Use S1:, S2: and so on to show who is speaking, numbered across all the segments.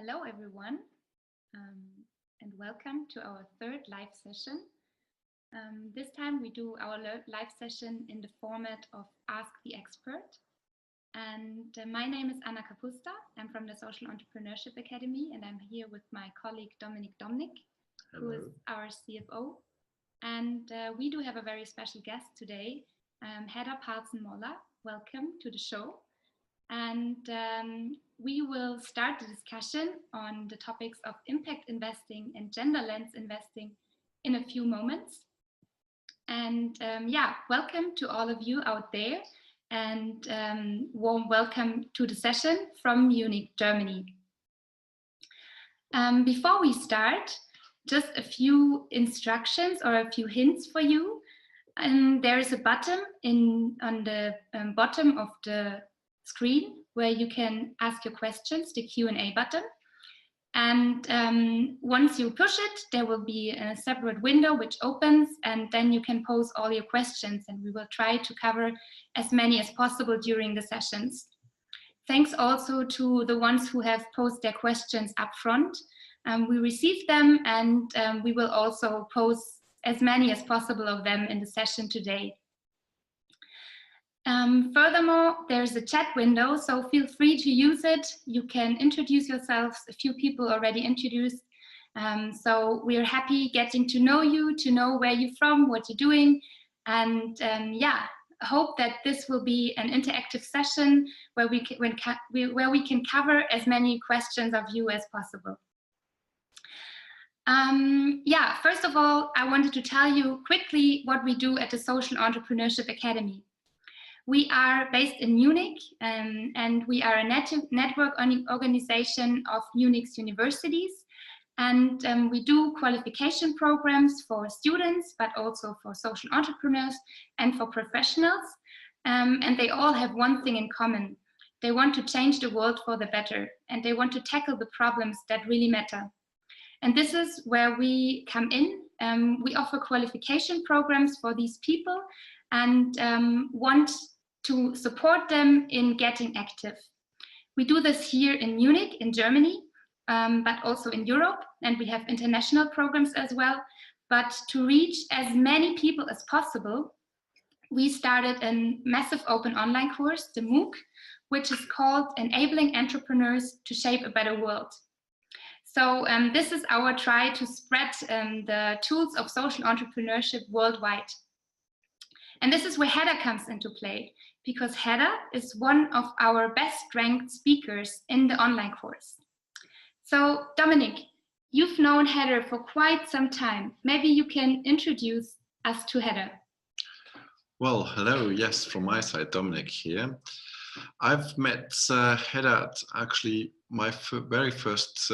S1: Hello everyone, and welcome to our third live session. This time we do our live session in the format of Ask the Expert. And my name is Anna Kapusta. I'm from the Social Entrepreneurship Academy, and I'm here with my colleague Dominik Domnik, who is our CFO. And we do have a very special guest today, Hedda Pahlson-Moller. Welcome to the show. And we will start the discussion on the topics of impact investing and gender lens investing in a few moments. And welcome to all of you out there, and warm welcome to the session from Munich, Germany. Before we start, just a few instructions or a few hints for you. There is a button on the bottom of the screen where you can ask your questions, the Q&A button. And once you push it, there will be a separate window which opens, and then you can pose all your questions, and we will try to cover as many as possible during the sessions. Thanks also to the ones who have posed their questions up front. We received them, and we will also pose as many as possible of them in the session today. Furthermore, there's a chat window, so feel free to use it. You can introduce yourselves. A few people already introduced. So we're happy getting to know you, to know where you're from, what you're doing. And hope that this will be an interactive session where we can cover as many questions of you as possible. First of all, I wanted to tell you quickly what we do at the Social Entrepreneurship Academy. We are based in Munich, and we are a network organization of Munich's universities. And we do qualification programs for students, but also for social entrepreneurs and for professionals. And they all have one thing in common. They want to change the world for the better, and they want to tackle the problems that really matter. And this is where we come in. We offer qualification programs for these people and want to support them in getting active. We do this here in Munich, in Germany, but also in Europe, and we have international programs as well. But to reach as many people as possible, we started a massive open online course, the MOOC, which is called Enabling Entrepreneurs to Shape a Better World. So this is our try to spread the tools of social entrepreneurship worldwide. And this is where Hedda comes into play, because Hedda is one of our best ranked speakers in the online course. So Dominik, you've known Hedda for quite some time. Maybe you can introduce us to Hedda.
S2: Well, hello. Yes, from my side, Dominik here. I've met Hedda at actually my very first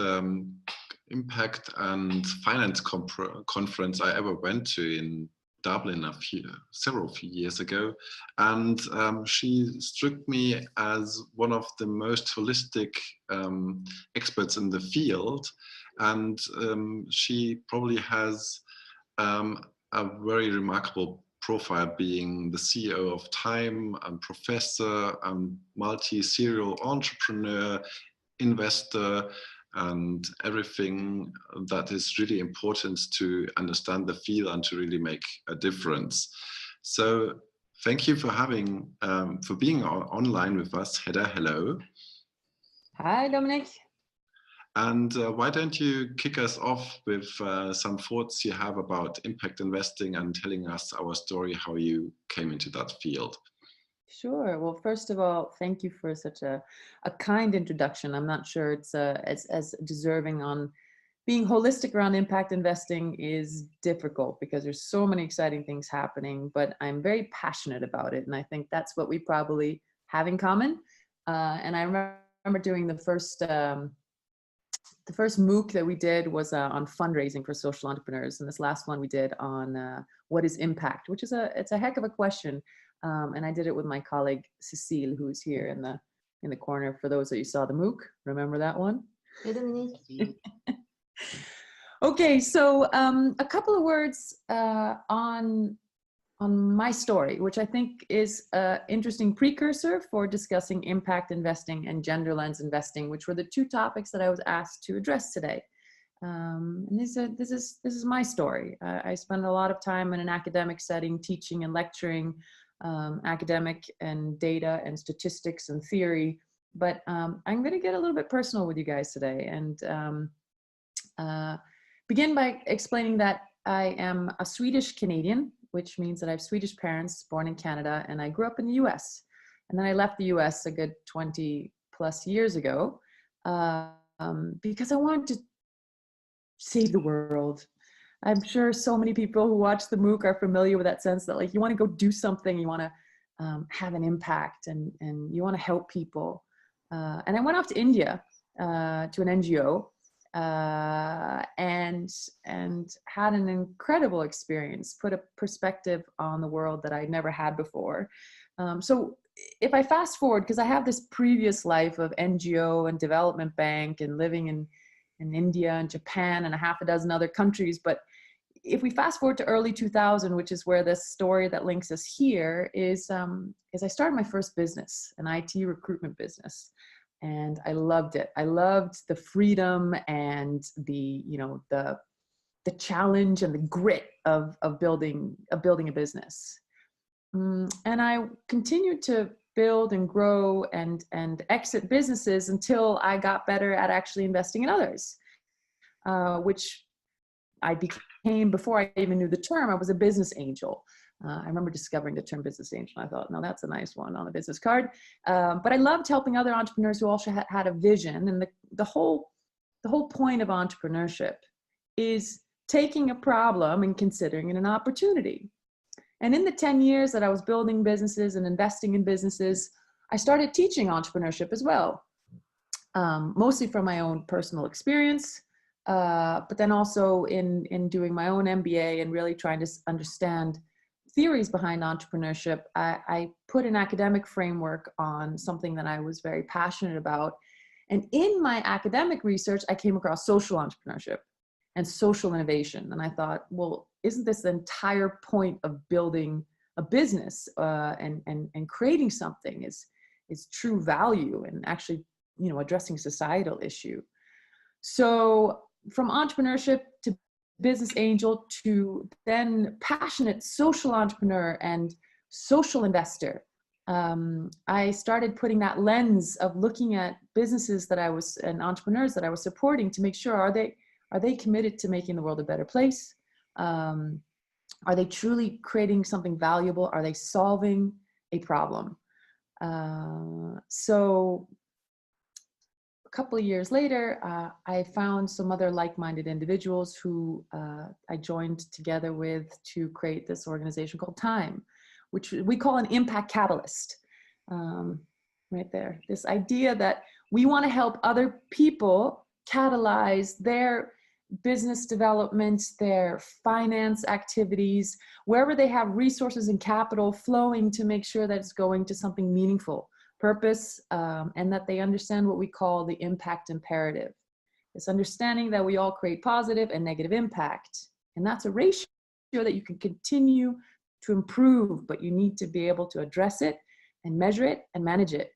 S2: impact and finance conference I ever went to in Dublin several years ago, and she struck me as one of the most holistic experts in the field, and she probably has a very remarkable profile, being the CEO of Time and professor and multi-serial entrepreneur, investor, and everything that is really important to understand the field and to really make a difference. So thank you for being online with us, Hedda. Hello.
S3: Hi, Dominik.
S2: And why don't you kick us off with some thoughts you have about impact investing and telling us our story, how you came into that field.
S3: Sure. Well, first of all, thank you for such a kind introduction. I'm not sure it's as deserving on being holistic around impact investing is difficult because there's so many exciting things happening, but I'm very passionate about it. And I think that's what we probably have in common. And I remember doing the first MOOC that we did was on fundraising for social entrepreneurs. And this last one we did on what is impact, which is it's a heck of a question. And I did it with my colleague Cecile, who's here in the corner. For those that you saw the MOOC, remember that one? Okay, so a couple of words on my story, which I think is an interesting precursor for discussing impact investing and gender lens investing, which were the two topics that I was asked to address today. And this is my story. I spent a lot of time in an academic setting, teaching and lecturing academic and data and statistics and theory. But I'm going to get a little bit personal with you guys today, and begin by explaining that I am a Swedish Canadian, which means that I have Swedish parents born in Canada, and I grew up in the US. And then I left the US a good 20 plus years ago because I wanted to save the world. I'm sure so many people who watch the MOOC are familiar with that sense that, like, you want to go do something, you want to have an impact, and you want to help people. And I went off to India to an NGO and had an incredible experience, put a perspective on the world that I'd never had before. So if I fast forward, because I have this previous life of NGO and development bank and living in India and Japan and a half a dozen other countries, but if we fast forward to early 2000, which is where this story that links us here is I started my first business, an IT recruitment business. And I loved it. I loved the freedom and the challenge and the grit of building a business. And I continued to build and grow and exit businesses until I got better at actually investing in others, which I became, before I even knew the term, I was a business angel. I remember discovering the term business angel. I thought, no, that's a nice one on a business card. But I loved helping other entrepreneurs who also had a vision. And the whole point of entrepreneurship is taking a problem and considering it an opportunity. And in the 10 years that I was building businesses and investing in businesses, I started teaching entrepreneurship as well, mostly from my own personal experience, but then also in doing my own MBA and really trying to understand theories behind entrepreneurship. I put an academic framework on something that I was very passionate about. And in my academic research, I came across social entrepreneurship and social innovation. And I thought, well, isn't this the entire point of building a business and creating something is true value and actually, addressing societal issue. So from entrepreneurship to business angel to then passionate social entrepreneur and social investor, I started putting that lens of looking at businesses that I was and entrepreneurs that I was supporting to make sure, are they committed to making the world a better place? Are they truly creating something valuable? Are they solving a problem? So a couple of years later, I found some other like-minded individuals who I joined together with to create this organization called Time, which we call an impact catalyst. Right there, this idea that we want to help other people catalyze their business development, their finance activities, wherever they have resources and capital flowing, to make sure that it's going to something meaningful, purpose, and that they understand what we call the impact imperative. It's understanding that we all create positive and negative impact. And that's a ratio that you can continue to improve, but you need to be able to address it and measure it and manage it.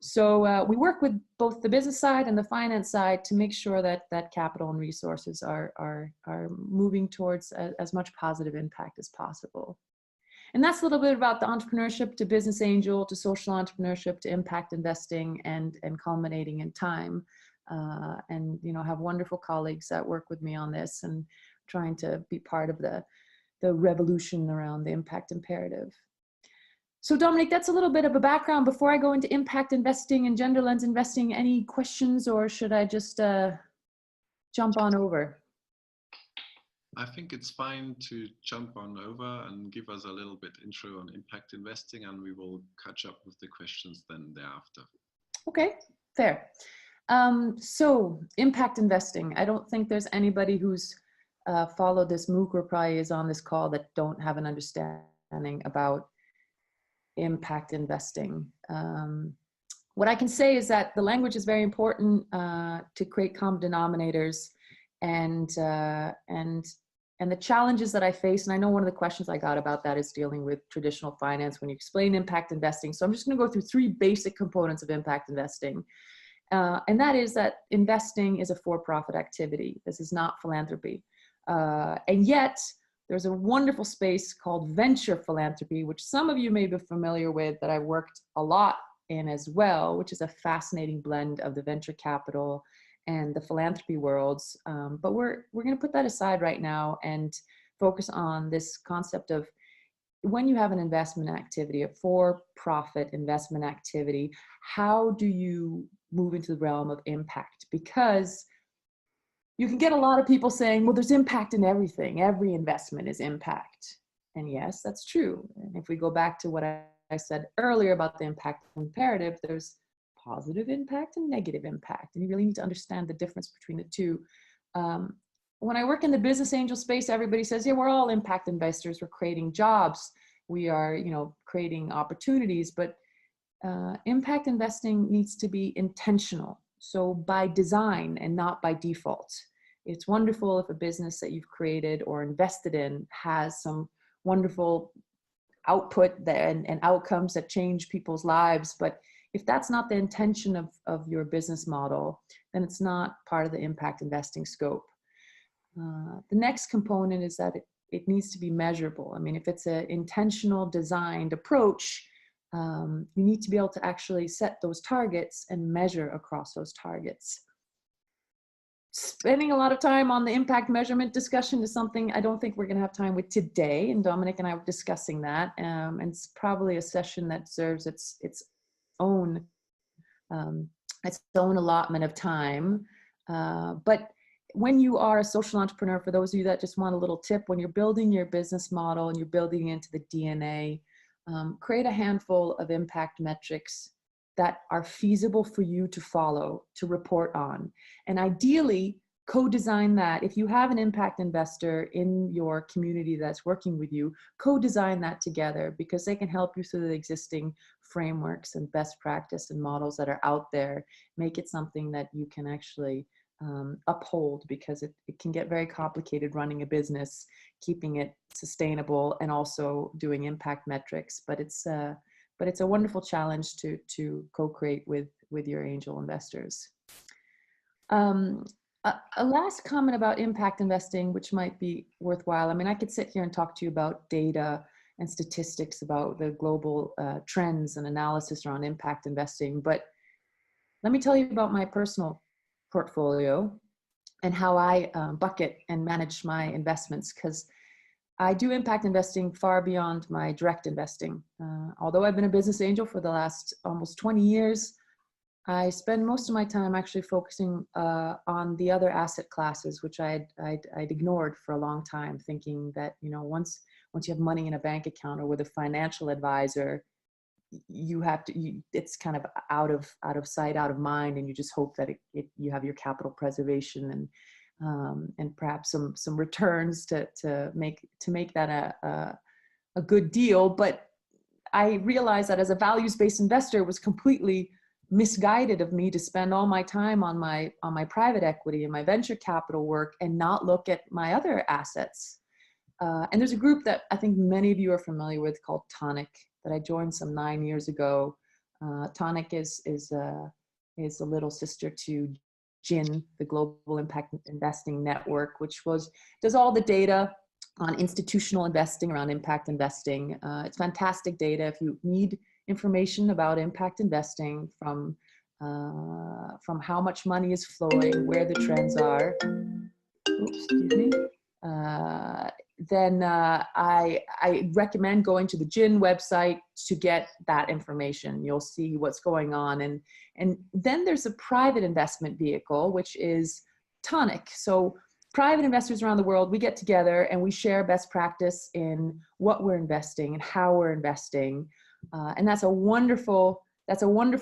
S3: So we work with both the business side and the finance side to make sure that capital and resources are moving towards as much positive impact as possible. And that's a little bit about the entrepreneurship to business angel to social entrepreneurship to impact investing and culminating in Time. And have wonderful colleagues that work with me on this and trying to be part of the revolution around the impact imperative. So Dominic, that's a little bit of a background. Before I go into impact investing and gender lens investing, any questions, or should I just jump on over?
S2: I think it's fine to jump on over and give us a little bit intro on impact investing, and we will catch up with the questions then thereafter. Okay,
S3: fair. So impact investing, I don't think there's anybody who's followed this MOOC or probably is on this call that don't have an understanding about impact investing. What I can say is that the language is very important to create common denominators and and the challenges that I face. And I know one of the questions I got about that is dealing with traditional finance when you explain impact investing. So I'm just going to go through 3 basic components of impact investing. And that is that investing is a for-profit activity. This is not philanthropy. And yet there's a wonderful space called venture philanthropy, which some of you may be familiar with, that I worked a lot in as well, which is a fascinating blend of the venture capital and the philanthropy worlds. But we're going to put that aside right now and focus on this concept of when you have an investment activity, a for-profit investment activity, how do you move into the realm of impact? Because you can get a lot of people saying, well, there's impact in everything. Every investment is impact. And yes, that's true. And if we go back to what I said earlier about the impact imperative, there's positive impact and negative impact. And you really need to understand the difference between the two. When I work in the business angel space, everybody says, yeah, we're all impact investors. We're creating jobs. We are, creating opportunities, but impact investing needs to be intentional. So by design and not by default. It's wonderful if a business that you've created or invested in has some wonderful output and outcomes that change people's lives. But if that's not the intention of your business model, then it's not part of the impact investing scope. The next component is that it needs to be measurable. I mean, if it's an intentional designed approach, you need to be able to actually set those targets and measure across those targets. Spending a lot of time on the impact measurement discussion is something I don't think we're going to have time with today. And Dominic and I were discussing that. And it's probably a session that serves its own allotment of time. But when you are a social entrepreneur, for those of you that just want a little tip, when you're building your business model and you're building into the DNA, create a handful of impact metrics that are feasible for you to follow, to report on. And ideally, co-design that. If you have an impact investor in your community that's working with you, co-design that together, because they can help you through the existing frameworks and best practice and models that are out there. Make it something that you can actually uphold, because it can get very complicated running a business, keeping it sustainable and also doing impact metrics. But it's a wonderful challenge to co-create with your angel investors. A last comment about impact investing, which might be worthwhile. I mean, I could sit here and talk to you about data and statistics about the global trends and analysis around impact investing, but let me tell you about my personal portfolio and how I bucket and manage my investments, because I do impact investing far beyond my direct investing. Although I've been a business angel for the last almost 20 years, I spend most of my time actually focusing on the other asset classes, which I'd ignored for a long time, thinking that, once you have money in a bank account or with a financial advisor, it's kind of out of sight, out of mind, and you just hope that you have your capital preservation and perhaps some returns to make that a good deal. But I realized that as a values-based investor, it was completely misguided of me to spend all my time on my private equity and my venture capital work and not look at my other assets. And there's a group that I think many of you are familiar with called Tonic, that I joined some 9 years ago. Tonic is a little sister to GIN, the Global Impact Investing Network, which does all the data on institutional investing around impact investing. It's fantastic data. If you need information about impact investing, from how much money is flowing, where the trends are, then I recommend going to the GIN website to get that information. You'll see what's going on. And then there's a private investment vehicle, which is Tonic. So private investors around the world, we get together and we share best practice in what we're investing and how we're investing. And that's a wonderful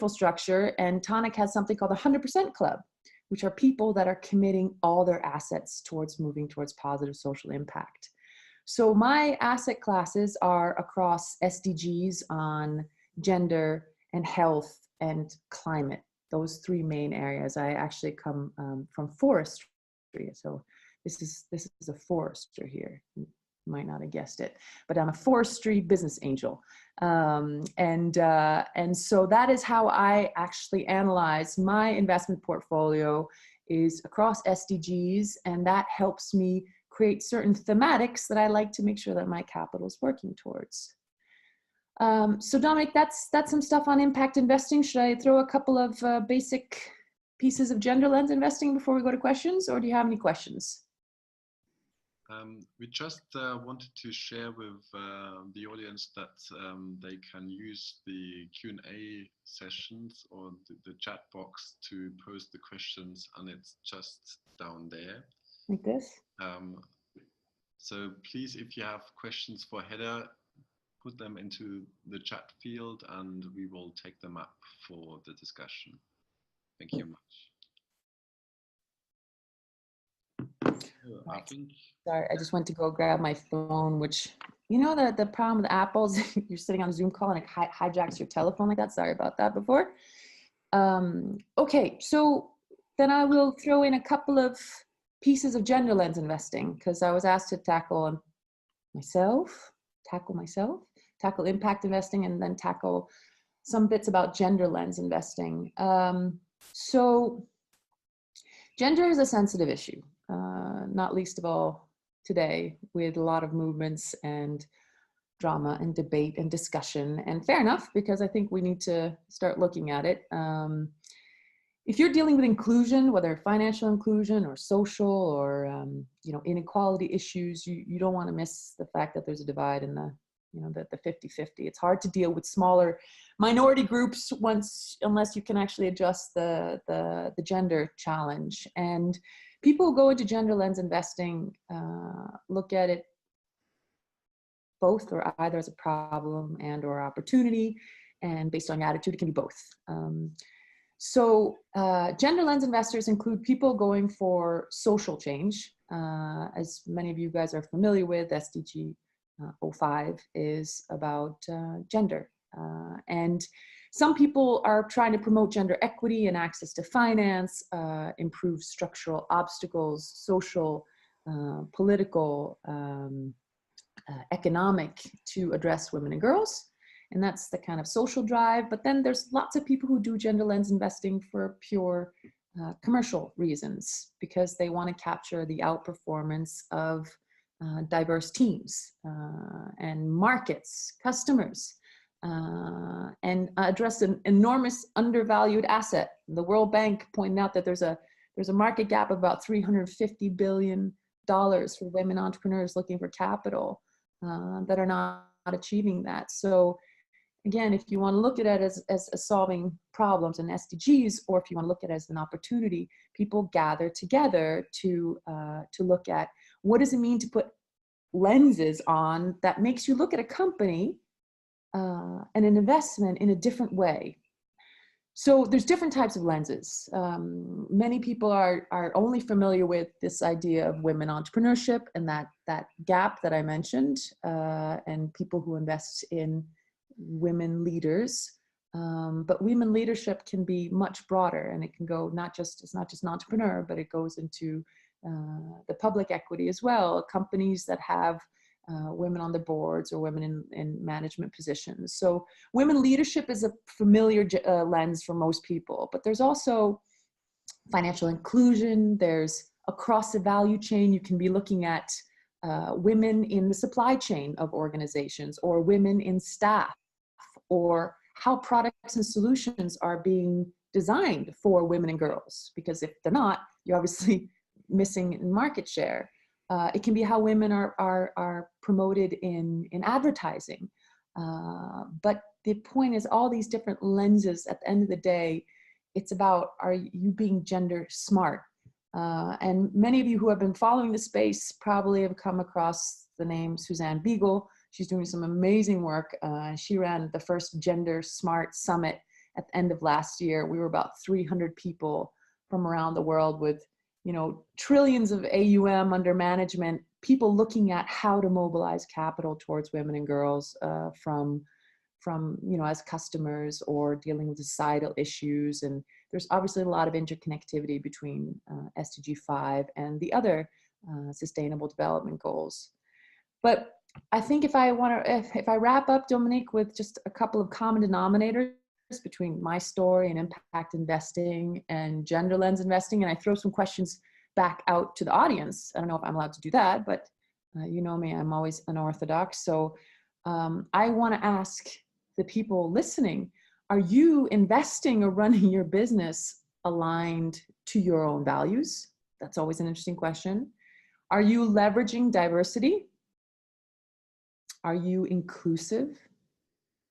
S3: structure. And Tonic has something called the 100% Club, which are people that are committing all their assets towards moving towards positive social impact. So my asset classes are across SDGs on gender and health and climate, those 3 main areas. I actually come from forestry, so this is a forester here. You might not have guessed it, but I'm a forestry business angel. And so that is how I actually analyze my investment portfolio, is across SDGs, and that helps me create certain thematics that I like to make sure that my capital is working towards. So Dominic, that's some stuff on impact investing. Should I throw a couple of basic pieces of gender lens investing before we go to questions, or do you have any questions?
S2: We just wanted to share with the audience that they can use the Q&A sessions or the chat box to post the questions, and it's just down there.
S3: Like this?
S2: So please, if you have questions for Hedda, put them into the chat field and we will take them up for the discussion. Thank you much. I think.
S3: Sorry, I just went to go grab my phone, which, you know, the problem with Apple's, you're sitting on a Zoom call and it hijacks your telephone like that. Sorry about that before. Okay, so then I will throw in a couple of pieces of gender lens investing, because I was asked to tackle impact investing, and then tackle some bits about gender lens investing. So gender is a sensitive issue. Not least of all today, with a lot of movements and drama and debate and discussion, and fair enough, because I think we need to start looking at it. If you're dealing with inclusion, whether financial inclusion or social or you know, inequality issues, you don't want to miss the fact that there's a divide in the, you know, the 50-50. It's hard to deal with smaller minority groups unless you can actually adjust the gender challenge. And people who go into gender lens investing look at it both, or either as a problem and or opportunity, and based on your attitude, it can be both. So gender lens investors include people going for social change. As many of you guys are familiar with, SDG 05 is about gender. And some people are trying to promote gender equity and access to finance, improve structural obstacles, social, political, economic, to address women and girls. And that's the kind of social drive. But then there's lots of people who do gender lens investing for pure commercial reasons, because they want to capture the outperformance of diverse teams and markets, customers, and address an enormous undervalued asset. The World Bank pointed out that there's a market gap of about $350 billion for women entrepreneurs looking for capital that are not achieving that. So again, if you want to look at it as solving problems and SDGs, or if you want to look at it as an opportunity, people gather together to look at what does it mean to put lenses on that makes you look at a company and an investment in a different way. So there's different types of lenses. Many people are only familiar with this idea of women entrepreneurship and that gap that I mentioned, and people who invest in women leaders. But women leadership can be much broader, and it can go it's not just an entrepreneur, but it goes into the public equity as well, companies that have women on the boards or women in management positions. So women leadership is a familiar lens for most people, but there's also financial inclusion. There's across the value chain. You can be looking at women in the supply chain of organizations, or women in staff, or how products and solutions are being designed for women and girls, because if they're not, you're obviously missing in market share. It can be how women are promoted in advertising. But the point is, all these different lenses, at the end of the day, it's about, are you being gender smart? And many of you who have been following the space probably have come across the name Suzanne Beagle. She's doing some amazing work. She ran the first Gender Smart Summit at the end of last year. We were about 300 people from around the world with, you know, trillions of AUM under management, people looking at how to mobilize capital towards women and girls from, you know, as customers or dealing with societal issues. And there's obviously a lot of interconnectivity between SDG 5 and the other Sustainable Development Goals. But I think if I wrap up, Dominique, with just a couple of common denominators between my story and impact investing and gender lens investing, and I throw some questions back out to the audience. I don't know if I'm allowed to do that, but you know me, I'm always unorthodox. So I want to ask the people listening, are you investing or running your business aligned to your own values? That's always an interesting question. Are you leveraging diversity? Are you inclusive?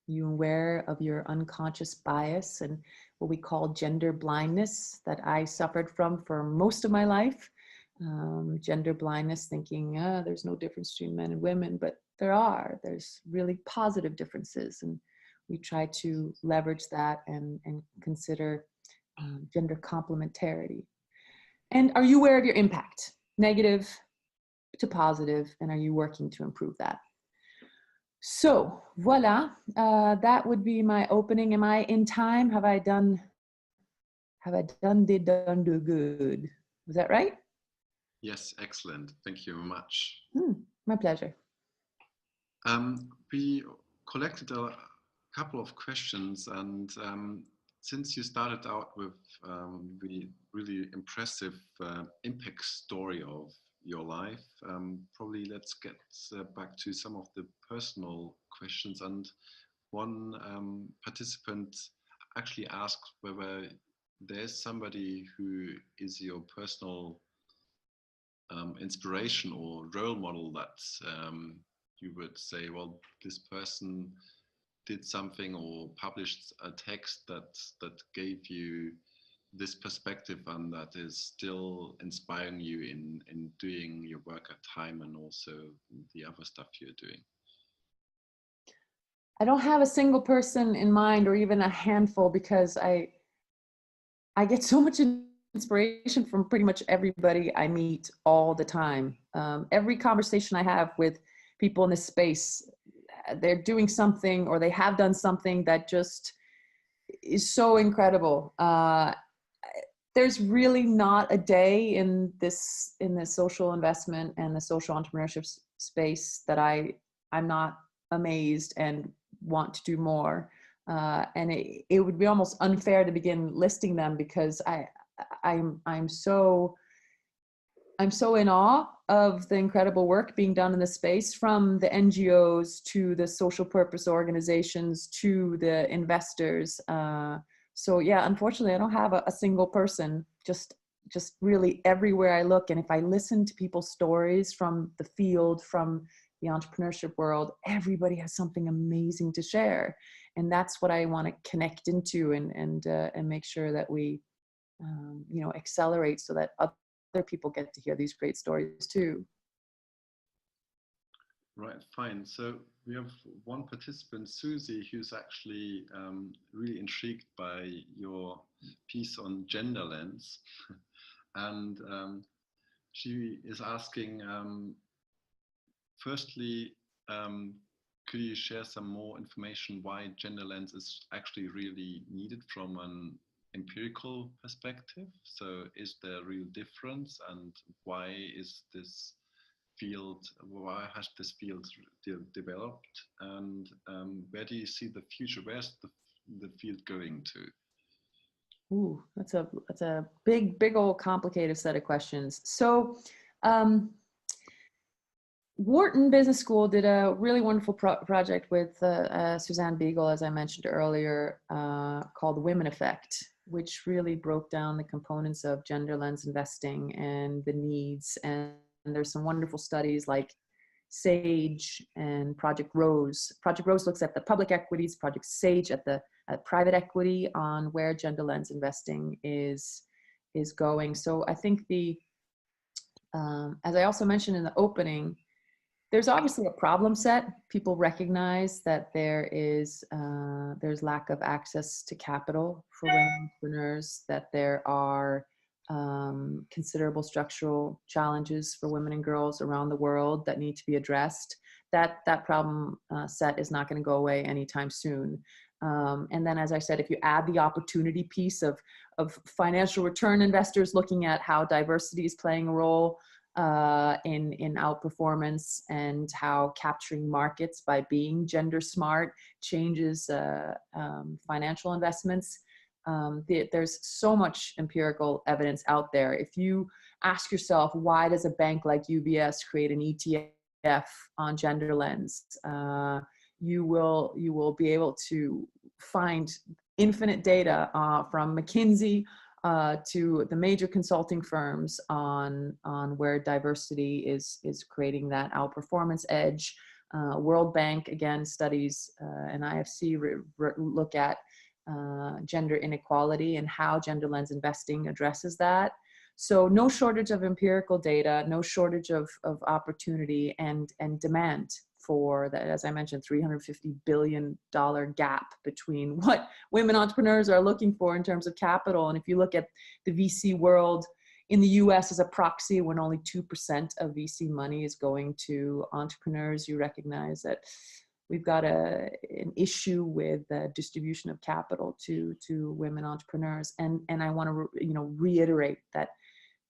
S3: Are you aware of your unconscious bias and what we call gender blindness that I suffered from for most of my life? Gender blindness, thinking there's no difference between men and women, but there's really positive differences. And we try to leverage that and consider gender complementarity. And are you aware of your impact, negative to positive, and are you working to improve that? So voila, that would be my opening. Am I in time? Have I done the good? Was that right?
S2: Yes, excellent. Thank you very much.
S3: My pleasure.
S2: We collected a couple of questions, and since you started out with the really impressive impact story of your life, probably let's get back to some of the personal questions. And one participant actually asked whether there's somebody who is your personal inspiration or role model that you would say, well, this person did something or published a text that gave you this perspective and that is still inspiring you in doing your work at time and also the other stuff you're doing.
S3: I don't have a single person in mind or even a handful, because I get so much inspiration from pretty much everybody I meet all the time. Every conversation I have with people in this space, they're doing something or they have done something that just is so incredible. There's really not a day in the social investment and the social entrepreneurship space that I'm not amazed and want to do more. And it would be almost unfair to begin listing them, because I'm so in awe of the incredible work being done in the space, from the NGOs to the social purpose organizations to the investors. So yeah, unfortunately, I don't have a single person, just really everywhere I look. And if I listen to people's stories from the field, from the entrepreneurship world, everybody has something amazing to share. And that's what I want to connect into and make sure that we, accelerate so that other people get to hear these great stories too.
S2: Right, fine. So we have one participant, Susie, who's actually really intrigued by your piece on gender lens. And she is asking, firstly, could you share some more information why gender lens is actually really needed from an empirical perspective? So is there a real difference, and why has this field developed, and where do you see the future? Where's the field going to?
S3: Ooh, that's a big old complicated set of questions. So Wharton Business School did a really wonderful project with Suzanne Beagle, as I mentioned earlier, called The Women Effect, which really broke down the components of gender lens investing and the needs. And there's some wonderful studies like SAGE and Project Rose. Project Rose looks at the public equities, Project SAGE at the private equity, on where gender lens investing is going. So I think as I also mentioned in the opening, there's obviously a problem set. People recognize that there's lack of access to capital for women entrepreneurs, that there are considerable structural challenges for women and girls around the world that need to be addressed. That problem set is not going to go away anytime soon. And then, as I said, if you add the opportunity piece of financial return investors looking at how diversity is playing a role, in outperformance, and how capturing markets by being gender smart changes financial investments. There's so much empirical evidence out there. If you ask yourself, why does a bank like UBS create an ETF on gender lens? You will be able to find infinite data from McKinsey to the major consulting firms on where diversity is creating that outperformance edge. World Bank again studies and IFC look at gender inequality and how gender lens investing addresses that. So no shortage of empirical data, no shortage of opportunity and demand for that, as I mentioned, $350 billion gap between what women entrepreneurs are looking for in terms of capital. And if you look at the VC world in the US as a proxy, when only 2% of VC money is going to entrepreneurs, you recognize that we've got an issue with the distribution of capital to women entrepreneurs. And I want to reiterate that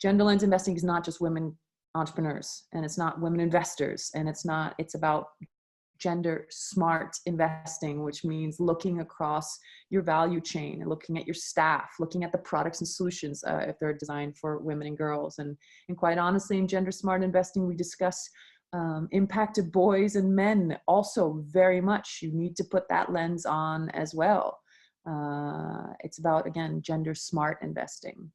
S3: gender lens investing is not just women entrepreneurs, and it's not women investors, and it's about gender smart investing, which means looking across your value chain and looking at your staff, looking at the products and solutions if they're designed for women and girls. And quite honestly, in gender smart investing, we discuss impact of boys and men also very much. You need to put that lens on as well. It's about, again, gender smart investing.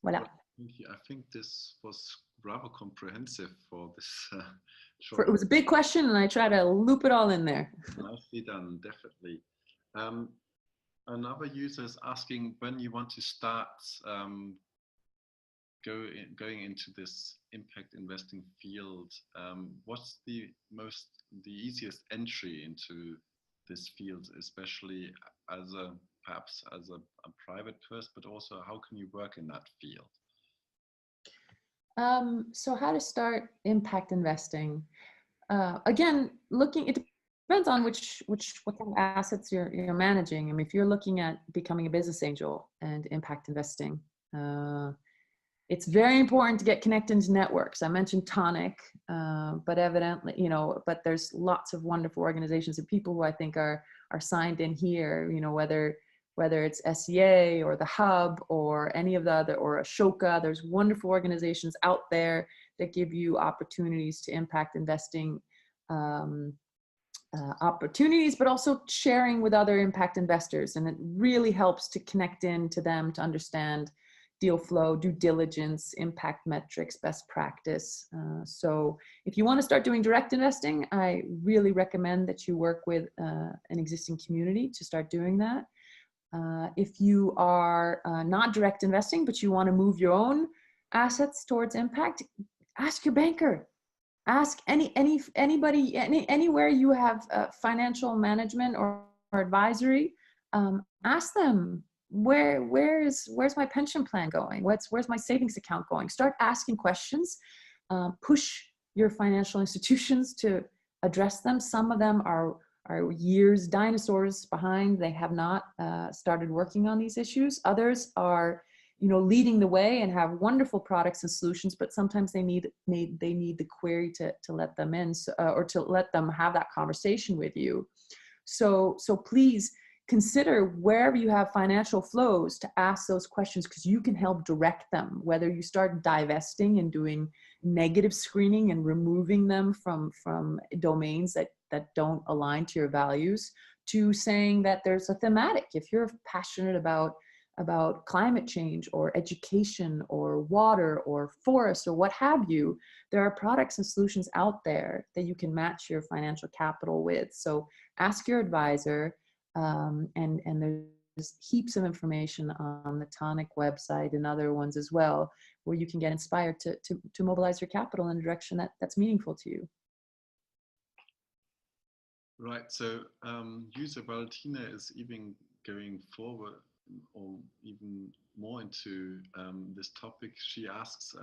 S3: Voilà.
S2: I think this was rather comprehensive for this
S3: It was a big question, and I try to loop it all in there.
S2: Nicely done, definitely. Another user is asking when you want to start going into this impact investing field. What's the easiest entry into this field, especially perhaps as a private person, but also how can you work in that field?
S3: So how to start impact investing? Again, it depends on what kind of assets you're managing. I mean, if you're looking at becoming a business angel and impact investing, it's very important to get connected into networks. I mentioned Tonic, but evidently, but there's lots of wonderful organizations and people who I think are signed in here, whether it's SEA or the Hub or any of the other, or Ashoka. There's wonderful organizations out there that give you opportunities to impact investing opportunities, but also sharing with other impact investors. And it really helps to connect into them to understand deal flow, due diligence, impact metrics, best practice. So if you want to start doing direct investing, I really recommend that you work with an existing community to start doing that. If you are not direct investing, but you want to move your own assets towards impact, ask your banker. Ask anybody, anywhere you have financial management or advisory. Ask them, where's my pension plan going? Where's my savings account going? Start asking questions. Push your financial institutions to address them. Some of them are years, dinosaurs behind. They have not started working on these issues. Others are, leading the way and have wonderful products and solutions, but sometimes they need the query to let them in, or to let them have that conversation with you. So please consider wherever you have financial flows to ask those questions, because you can help direct them, whether you start divesting and doing negative screening and removing them from domains that don't align to your values, to saying that there's a thematic. If you're passionate about climate change or education or water or forest or what have you, there are products and solutions out there that you can match your financial capital with. So ask your advisor, and there's heaps of information on the Tonic website and other ones as well, where you can get inspired to mobilize your capital in a direction that's meaningful to you.
S2: Right, so user Valentina is even going forward or even more into this topic. She asks,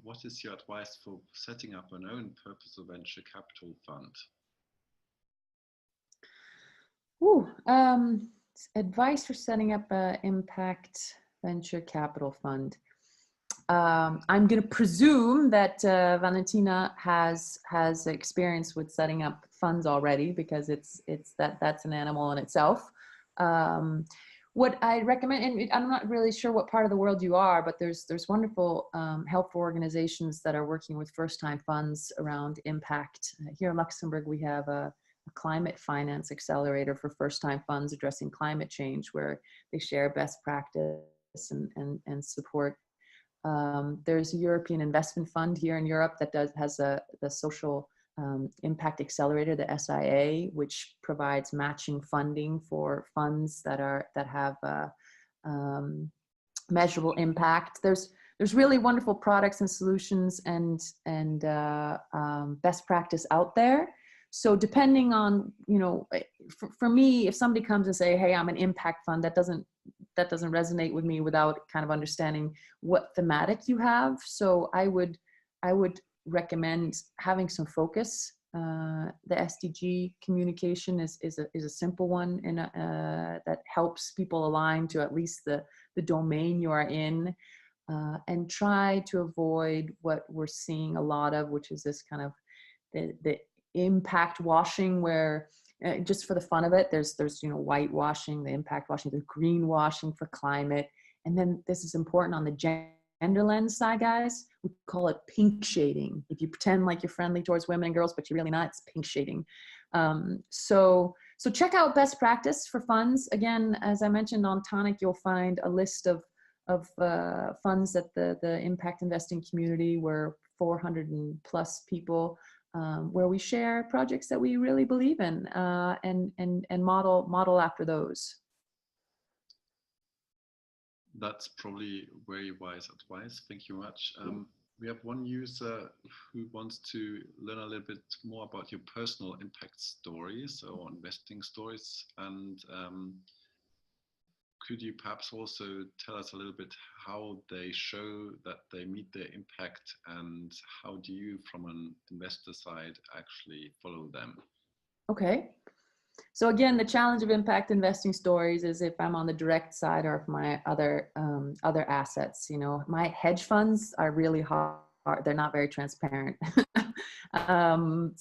S2: what is your advice for setting up an own purpose venture capital fund?
S3: Advice for setting up an impact venture capital fund. I'm going to presume that Valentina has experience with setting up funds already, because that's an animal in itself. What I recommend, and I'm not really sure what part of the world you are, but there's wonderful helpful organizations that are working with first-time funds around impact. Here in Luxembourg, we have a climate finance accelerator for first-time funds addressing climate change, where they share best practice and support. There's a European investment fund here in Europe that has the social impact accelerator, the SIA, which provides matching funding for funds that have measurable impact. There's really wonderful products and solutions and best practice out there. So depending on, for me, if somebody comes and say, hey, I'm an impact fund, that doesn't resonate with me without kind of understanding what thematic you have. So I would recommend having some focus. The SDG communication is a simple one, and that helps people align to at least the domain you are in, and try to avoid what we're seeing a lot of, which is this kind of the impact washing, where just for the fun of it, there's whitewashing, the impact washing, the greenwashing for climate, and then this is important on the gender lens side, guys. We call it pink shading. If you pretend like you're friendly towards women and girls, but you're really not, it's pink shading. So check out best practice for funds. Again, as I mentioned on Tonic, you'll find a list of funds that the impact investing community, where 400 and plus people, where we share projects that we really believe in, and model after those.
S2: That's probably very wise advice. Thank you much. We have one user who wants to learn a little bit more about your personal impact stories or investing stories. And could you perhaps also tell us a little bit how they show that they meet their impact, and how do you, from an investor side, actually follow them? Okay.
S3: So again, the challenge of impact investing stories is if I'm on the direct side or if my other assets, my hedge funds are really hard. They're not very transparent. But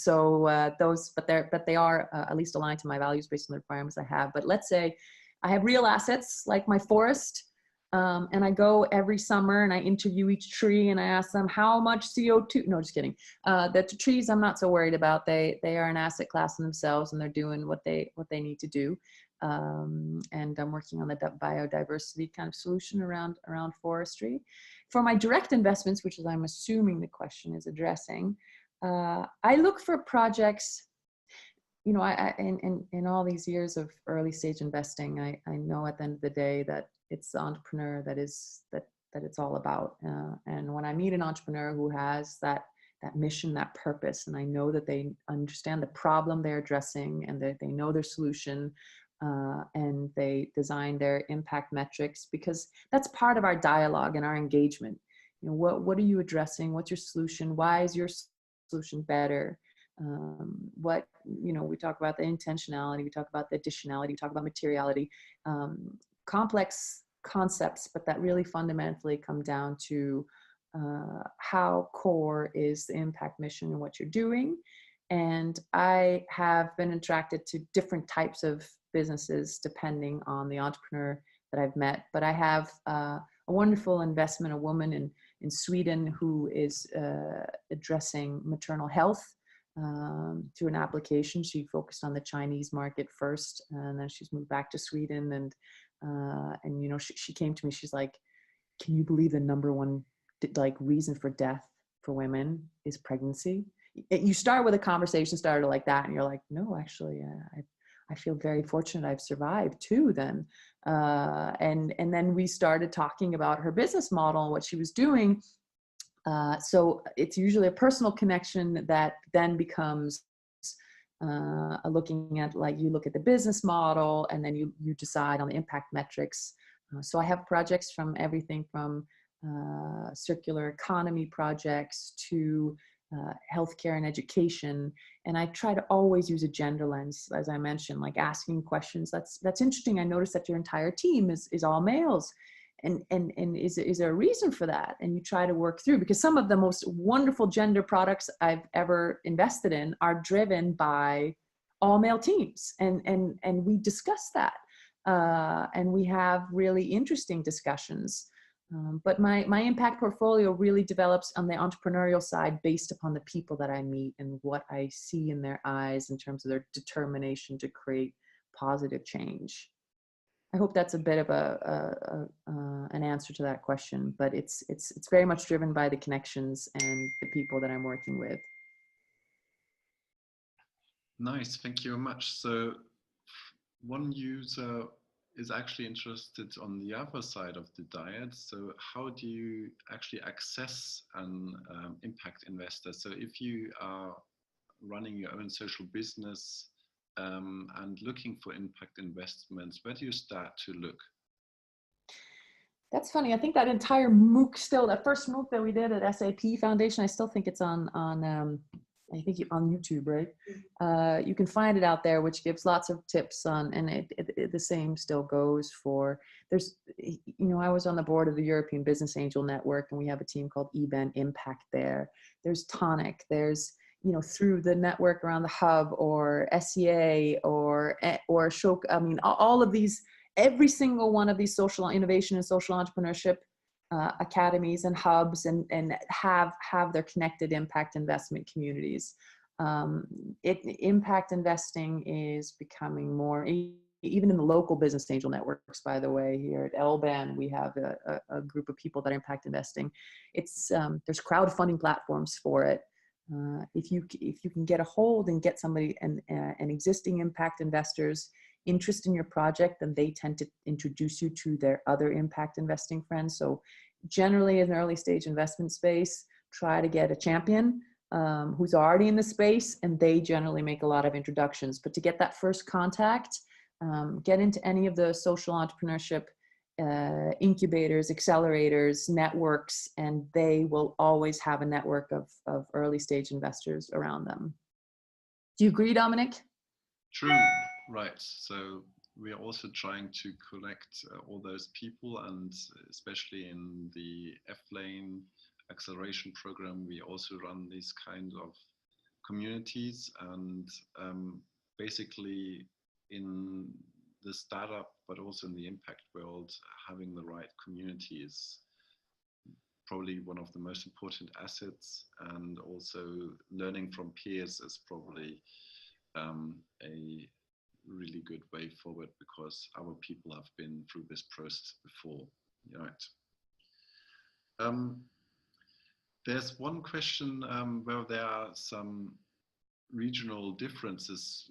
S3: they are at least aligned to my values based on the requirements I have. But let's say I have real assets like my forest, and I go every summer and I interview each tree and I ask them how much CO2, no, just kidding. The trees I'm not so worried about. They are an asset class in themselves, and they're doing what they need to do. And I'm working on the biodiversity kind of solution around forestry. For my direct investments, which is I'm assuming the question is addressing, I look for projects. In all these years of early stage investing, I know at the end of the day that it's the entrepreneur that it's all about. And when I meet an entrepreneur who has that mission, that purpose, and I know that they understand the problem they're addressing, and that they know their solution, and they design their impact metrics, because that's part of our dialogue and our engagement. What are you addressing? What's your solution? Why is your solution better? We talk about the intentionality, we talk about the additionality, we talk about materiality, complex concepts, but that really fundamentally come down to how core is the impact mission and what you're doing. And I have been attracted to different types of businesses depending on the entrepreneur that I've met. But I have a wonderful investment, a woman in Sweden who is addressing maternal health through an application. She focused on the Chinese market first, and then she's moved back to Sweden. And she came to me. She's like, "Can you believe the number one reason for death for women is pregnancy?" You start with a conversation starter like that, and you're like, "No, actually, I feel very fortunate. I've survived too." Then, and then we started talking about her business model and what she was doing. So it's usually a personal connection that then becomes looking at, you look at the business model, and then you decide on the impact metrics. So I have projects from everything from circular economy projects to healthcare and education. And I try to always use a gender lens, as I mentioned, asking questions. That's interesting. I noticed that your entire team is all males. is there a reason for that? And you try to work through, because some of the most wonderful gender products I've ever invested in are driven by all male teams. And we discuss that. And we have really interesting discussions. But my impact portfolio really develops on the entrepreneurial side based upon the people that I meet and what I see in their eyes in terms of their determination to create positive change. I hope that's a bit of an answer to that question, but it's very much driven by the connections and the people that I'm working with.
S2: Nice, thank you very much. So one user is actually interested on the other side of the diet. So how do you actually access an impact investor? So if you are running your own social business and looking for impact investments, where do you start to look?
S3: That's funny. I think that entire MOOC still, that first MOOC that we did at SAP Foundation, I still think it's on I think on YouTube, right? You can find it out there, which gives lots of tips on, and the same still goes for, there's, I was on the board of the European Business Angel Network, and we have a team called EBEN Impact there. There's Tonic, there's, through the network around the Hub or SEA or Show, all of these, every single one of these social innovation and social entrepreneurship academies and hubs and have their connected impact investment communities. Impact investing is becoming more, even in the local business angel networks, by the way. Here at LBAN, we have a group of people that are impact investing. It's there's crowdfunding platforms for it. If you can get a hold and get somebody an existing impact investors interest in your project, then they tend to introduce you to their other impact investing friends. So generally in the early stage investment space, try to get a champion who's already in the space, and they generally make a lot of introductions. But to get that first contact, get into any of the social entrepreneurship incubators, accelerators, networks, and they will always have a network of early stage investors around them. Do you agree, Dominic?
S2: True. Right. So we are also trying to collect all those people, and especially in the F-Lane acceleration program, we also run these kind of communities, and basically in the startup, but also in the impact world, having the right community is probably one of the most important assets, and also learning from peers is probably a really good way forward, because our people have been through this process before. Right. There's one question where there are some regional differences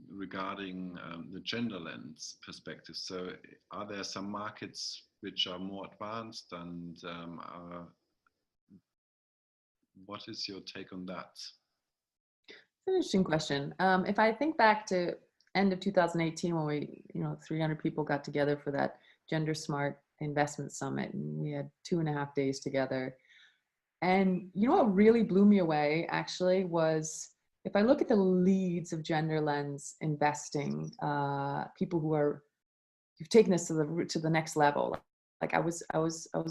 S2: regarding the gender lens perspective. So are there some markets which are more advanced, and what is your take on that?
S3: It's an interesting question. If I think back to end of 2018, when we, 300 people got together for that Gender Smart Investment Summit, and we had 2.5 days together. And what really blew me away actually was, if I look at the leads of gender lens investing, people who've taken this to the next level. Like I was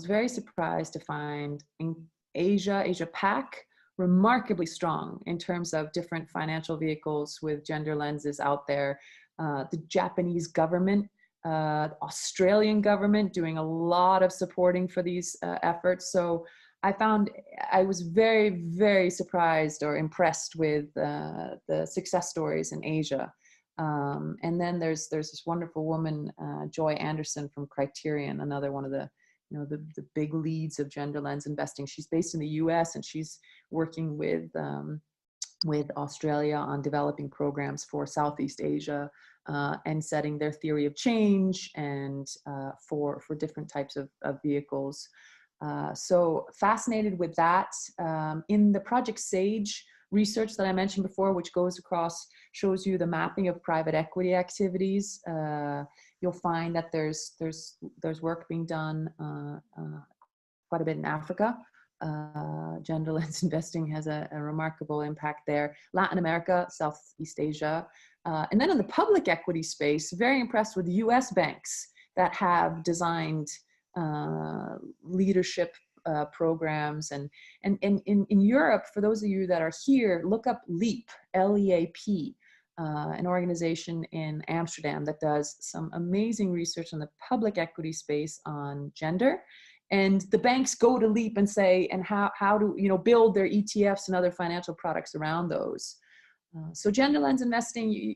S3: very surprised to find in Asia Pac, remarkably strong in terms of different financial vehicles with gender lenses out there. The Japanese government, Australian government doing a lot of supporting for these efforts. So I was very, very surprised or impressed with the success stories in Asia. And then there's this wonderful woman, Joy Anderson from Criterion, another one of the the big leads of gender lens investing. She's based in the US, and she's working with Australia on developing programs for Southeast Asia and setting their theory of change and for different types of vehicles. So fascinated with that. In the Project Sage research that I mentioned before, which shows you the mapping of private equity activities, you'll find that there's work being done quite a bit in Africa. Gender lens investing has a remarkable impact there. Latin America, Southeast Asia. And then in the public equity space, very impressed with US banks that have designed leadership programs. And in Europe, for those of you that are here, look up LEAP, L-E-A-P, an organization in Amsterdam that does some amazing research on the public equity space on gender. And the banks go to LEAP and say, and how to, you know, build their ETFs and other financial products around those. So gender lens investing,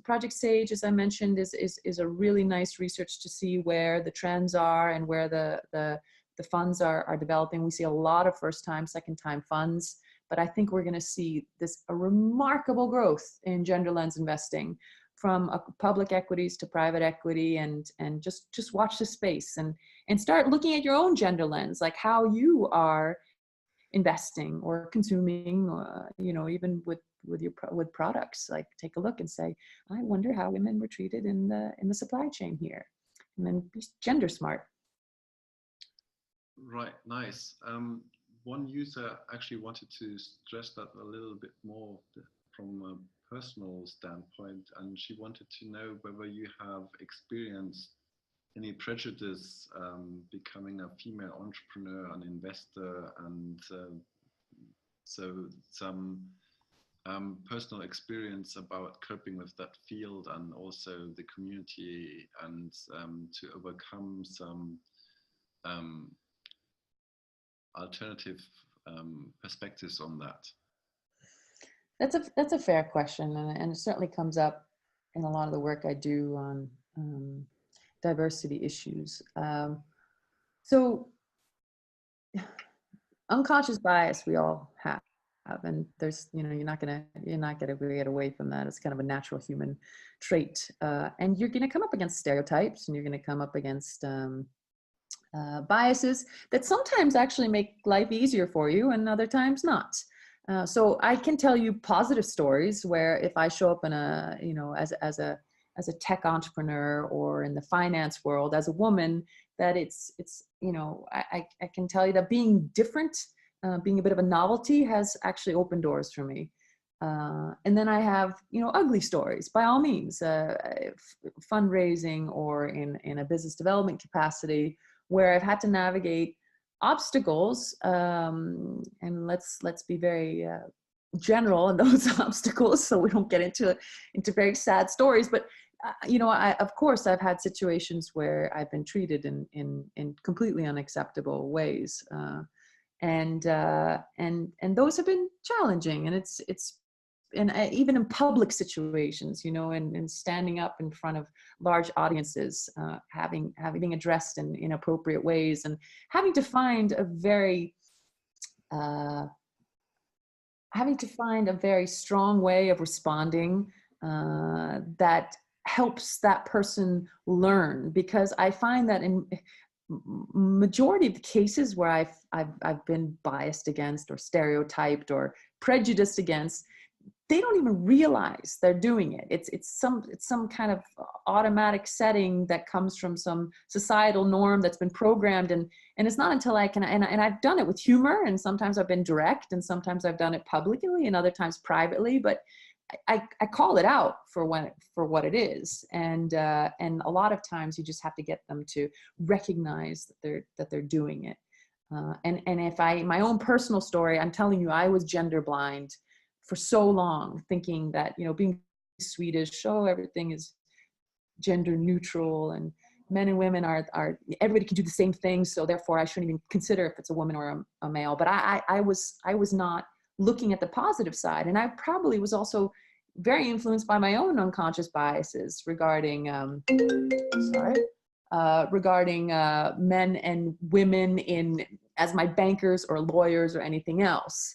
S3: Project Sage, as I mentioned, is a really nice research to see where the trends are and where the funds are developing. We see a lot of first-time, second-time funds, but I think we're going to see a remarkable growth in gender lens investing, from public equities to private equity, and just watch the space and start looking at your own gender lens, like how you are investing or consuming, you know, even with products. Like, take a look and say, I wonder how women were treated in the supply chain here, and then be gender smart.
S2: Right, nice. One user actually wanted to stress that a little bit more from a personal standpoint, and she wanted to know whether you have experienced any prejudice becoming a female entrepreneur and investor, and so some personal experience about coping with that field, and also the community, and to overcome some alternative perspectives on that.
S3: That's a fair question, and it certainly comes up in a lot of the work I do on diversity issues. So unconscious bias we all have, and there's, you know, you're not gonna get away from that. It's kind of a natural human trait, and you're gonna come up against stereotypes, and you're gonna come up against biases that sometimes actually make life easier for you and other times not. So I can tell you positive stories where if I show up in a, you know, as a tech entrepreneur or in the finance world as a woman, that it's you know, I can tell you that being different, being a bit of a novelty, has actually opened doors for me. And then I have, you know, ugly stories, by all means, fundraising or in a business development capacity, where I've had to navigate obstacles, and let's be very general in those obstacles, so we don't get into very sad stories. But you know, of course I've had situations where I've been treated in completely unacceptable ways, and those have been challenging, and it's and even in public situations, you know, and standing up in front of large audiences, having been addressed in inappropriate ways, and having to find a very strong way of responding that helps that person learn. Because I find that in majority of the cases where I've been biased against or stereotyped or prejudiced against, they don't even realize they're doing it. It's some kind of automatic setting that comes from some societal norm that's been programmed, and it's not until I can, and I've done it with humor, and sometimes I've been direct, and sometimes I've done it publicly, and other times privately, but I call it out for what it is, and a lot of times you just have to get them to recognize that they're doing it. And if my own personal story, I'm telling you, I was gender blind for so long, thinking that, you know, being Swedish, everything is gender neutral, and men and women are everybody can do the same thing, so therefore I shouldn't even consider if it's a woman or a male. But I was not looking at the positive side, and I probably was also very influenced by my own unconscious biases regarding men and women as my bankers or lawyers or anything else.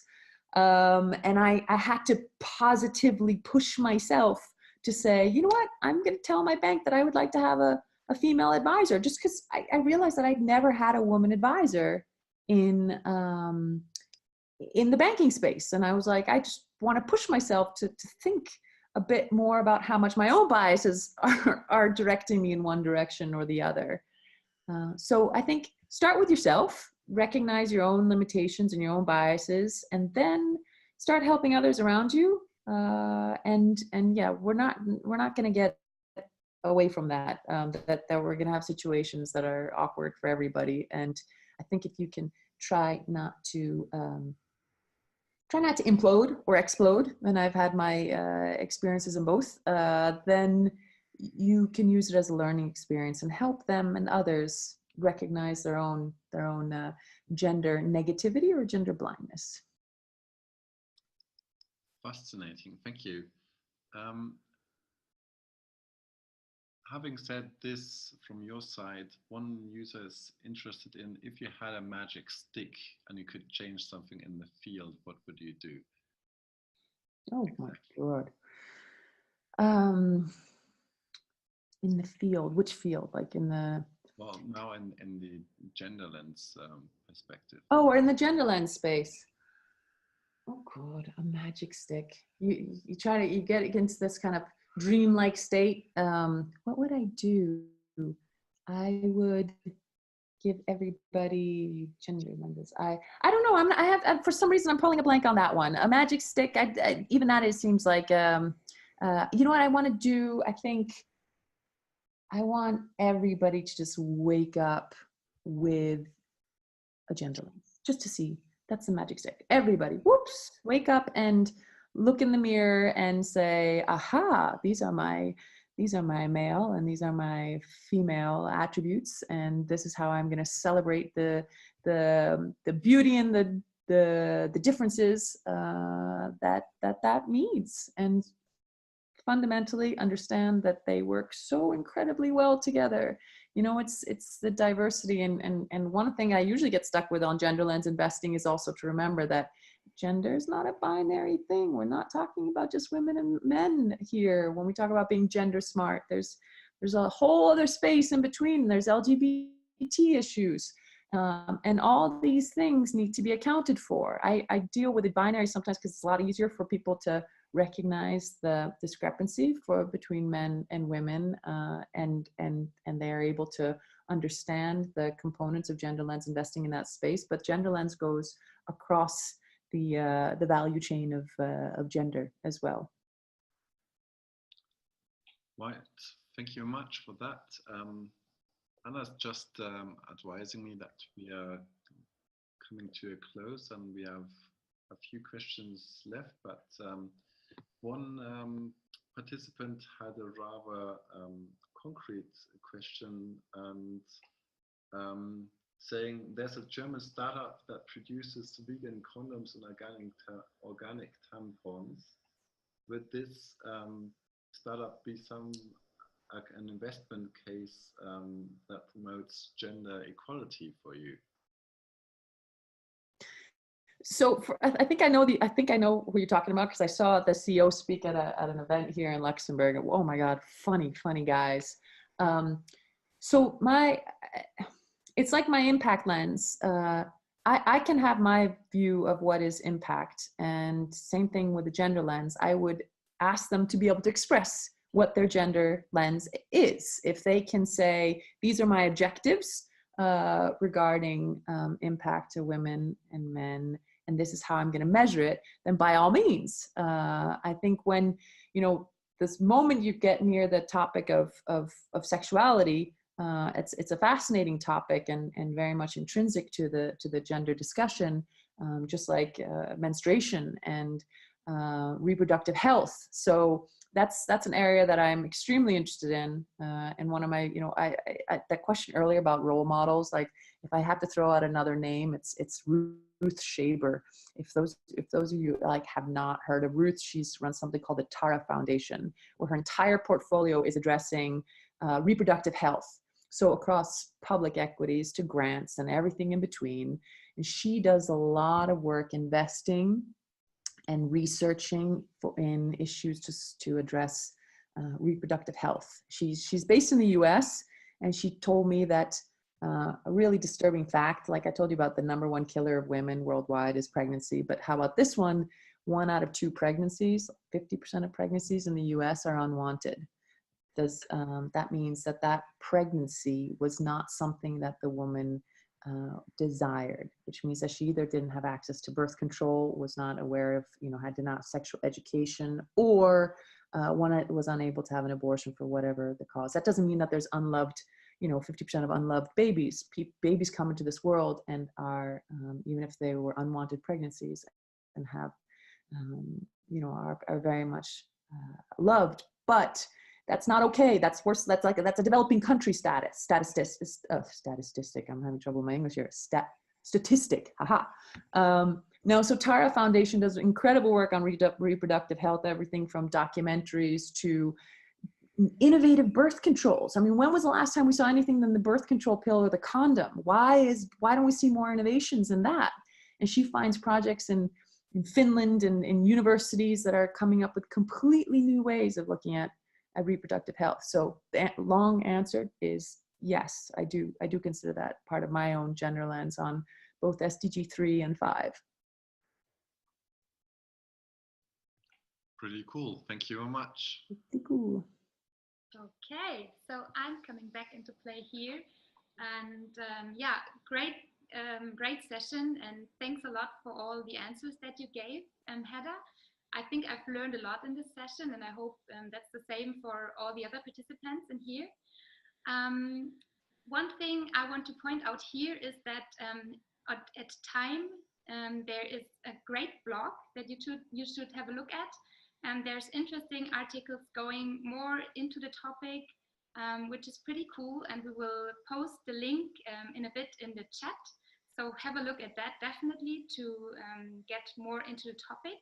S3: And I had to positively push myself to say, you know what, I'm going to tell my bank that I would like to have a female advisor, just because I realized that I'd never had a woman advisor in the banking space. And I was like, I just want to push myself to think a bit more about how much my own biases are directing me in one direction or the other. So I think start with yourself, recognize your own limitations and your own biases, and then start helping others around you. And yeah, we're not going to get away from that, that we're going to have situations that are awkward for everybody. And I think if you can try not to implode or explode, and I've had my experiences in both, then you can use it as a learning experience and help them and others recognize their own gender negativity or gender blindness.
S2: Fascinating, thank you. Having said this, from your side, one user is interested in, if you had a magic stick and you could change something in the field, what would you do?
S3: Oh my God. In the field, which field? Like in the...
S2: Well, now in the gender lens perspective.
S3: Oh, or in the gender lens space. Oh God, a magic stick. You get against this kind of dreamlike state. What would I do? I would give everybody gender lenses. I don't know. I have for some reason I'm pulling a blank on that one. A magic stick. Even that, it seems like you know what I want to do. I think I want everybody to just wake up with a gender lens, just to see. That's the magic stick. Everybody, whoops, wake up and look in the mirror and say, aha, these are my male and these are my female attributes, and this is how I'm going to celebrate the beauty and the differences that means, and fundamentally understand that they work so incredibly well together. You know, it's the diversity, and one thing I usually get stuck with on gender lens investing is also to remember that gender is not a binary thing. We're not talking about just women and men here. When we talk about being gender smart, there's a whole other space in between. There's LGBT issues. And all these things need to be accounted for. I deal with the binary sometimes because it's a lot easier for people to recognize the discrepancy between men and women, and they're able to understand the components of gender lens investing in that space. But gender lens goes across the value chain of gender as well.
S2: Right, thank you very much for that. Anna's just advising me that we are coming to a close and we have a few questions left, but one participant had a rather concrete question, and saying there's a German startup that produces vegan condoms and organic tampons. Would this startup be an investment case that promotes gender equality for you?
S3: So I think I know who you're talking about, because I saw the CEO speak at an event here in Luxembourg. Oh my God, funny guys. So it's like my impact lens. I can have my view of what is impact, and same thing with the gender lens. I would ask them to be able to express what their gender lens is. If they can say, these are my objectives regarding impact to women and men, and this is how I'm going to measure it, then by all means. I think when, this moment you get near the topic of sexuality, it's a fascinating topic and very much intrinsic to the gender discussion, just like menstruation and reproductive health. So that's an area that I'm extremely interested in. And one of my, I that question earlier about role models, like if I have to throw out another name, it's Ruth Shaber. If those of you have not heard of Ruth, she's run something called the Tara Foundation, where her entire portfolio is addressing reproductive health. So across public equities to grants and everything in between. And she does a lot of work investing and researching in issues to address reproductive health. She's based in the US, and she told me that a really disturbing fact, like I told you about the #1 killer of women worldwide is pregnancy, but how about this one? 1 out of 2 pregnancies, 50% of pregnancies in the US are unwanted. That means that pregnancy was not something that the woman desired, which means that she either didn't have access to birth control, was not aware of, had not sexual education, or one was unable to have an abortion for whatever the cause. That doesn't mean that there's unloved, 50% of unloved babies. Babies come into this world and are, even if they were unwanted pregnancies, and have, are very much loved. But that's not okay. That's worse. That's a developing country statistic. I'm having trouble with my English here. Statistic. Haha. No, so Tara Foundation does incredible work on reproductive health, everything from documentaries to innovative birth controls. I mean, when was the last time we saw anything than the birth control pill or the condom? Why don't we see more innovations in that? And she finds projects in Finland and in universities that are coming up with completely new ways of looking at reproductive health. So the long answer is yes, I do consider that part of my own gender lens on both SDG 3 and 5.
S2: Pretty cool. Thank you very much.
S3: Pretty cool.
S1: Okay, so I'm coming back into play here, and yeah, great session, and thanks a lot for all the answers that you gave, Hedda. I think I've learned a lot in this session, and I hope that's the same for all the other participants in here. One thing I want to point out here is that at Time there is a great blog that you should have a look at. And there's interesting articles going more into the topic, which is pretty cool. And we will post the link in a bit in the chat. So have a look at that definitely to get more into the topic.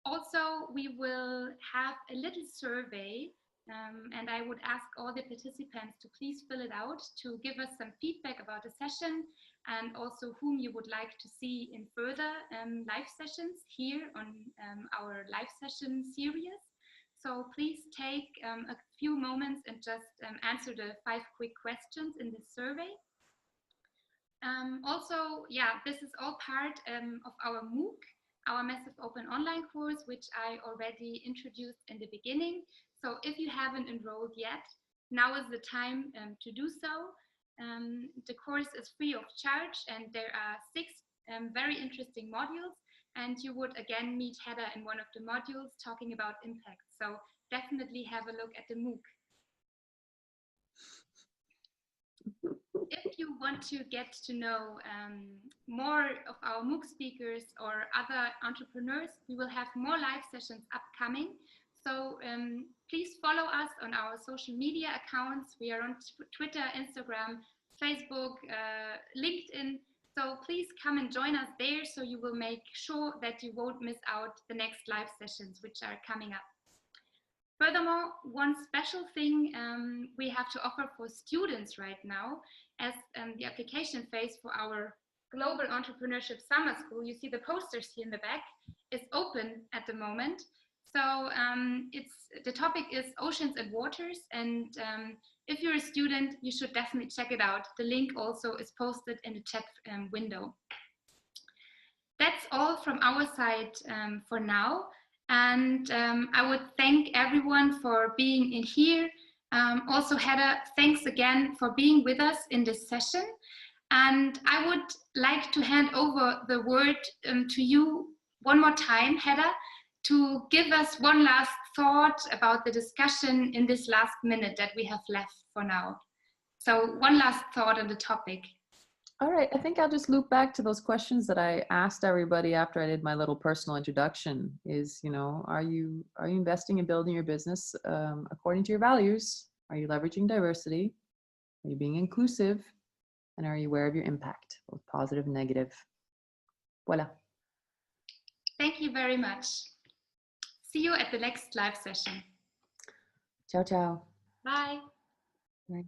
S1: Also, we will have a little survey, and I would ask all the participants to please fill it out to give us some feedback about the session, and also whom you would like to see in further live sessions here on our live session series. So please take a few moments and just answer the 5 quick questions in this survey. Also, yeah, this is all part of our MOOC, our massive open online course, which I already introduced in the beginning. So if you haven't enrolled yet, now is the time to do so. The course is free of charge, and there are 6 very interesting modules, and you would again meet Hedda in one of the modules talking about impact. So definitely have a look at the MOOC. If you want to get to know more of our MOOC speakers or other entrepreneurs, we will have more live sessions upcoming. So please follow us on our social media accounts. We are on Twitter, Instagram, Facebook, LinkedIn. So please come and join us there, so you will make sure that you won't miss out the next live sessions which are coming up. Furthermore, one special thing we have to offer for students right now, as the application phase for our Global Entrepreneurship Summer School, you see the posters here in the back, is open at the moment. So the topic is Oceans and Waters, and if you're a student, you should definitely check it out. The link also is posted in the chat window. That's all from our side for now. And I would thank everyone for being in here. Also, Hedda, thanks again for being with us in this session. And I would like to hand over the word to you one more time, Hedda, to give us one last thought about the discussion in this last minute that we have left for now. So one last thought on the topic.
S3: All right, I think I'll just loop back to those questions that I asked everybody after I did my little personal introduction. Is, are you investing in building your business according to your values? Are you leveraging diversity? Are you being inclusive? And are you aware of your impact, both positive and negative? Voila.
S1: Thank you very much. See you at the next live session.
S3: Ciao, ciao.
S1: Bye.
S3: Bye.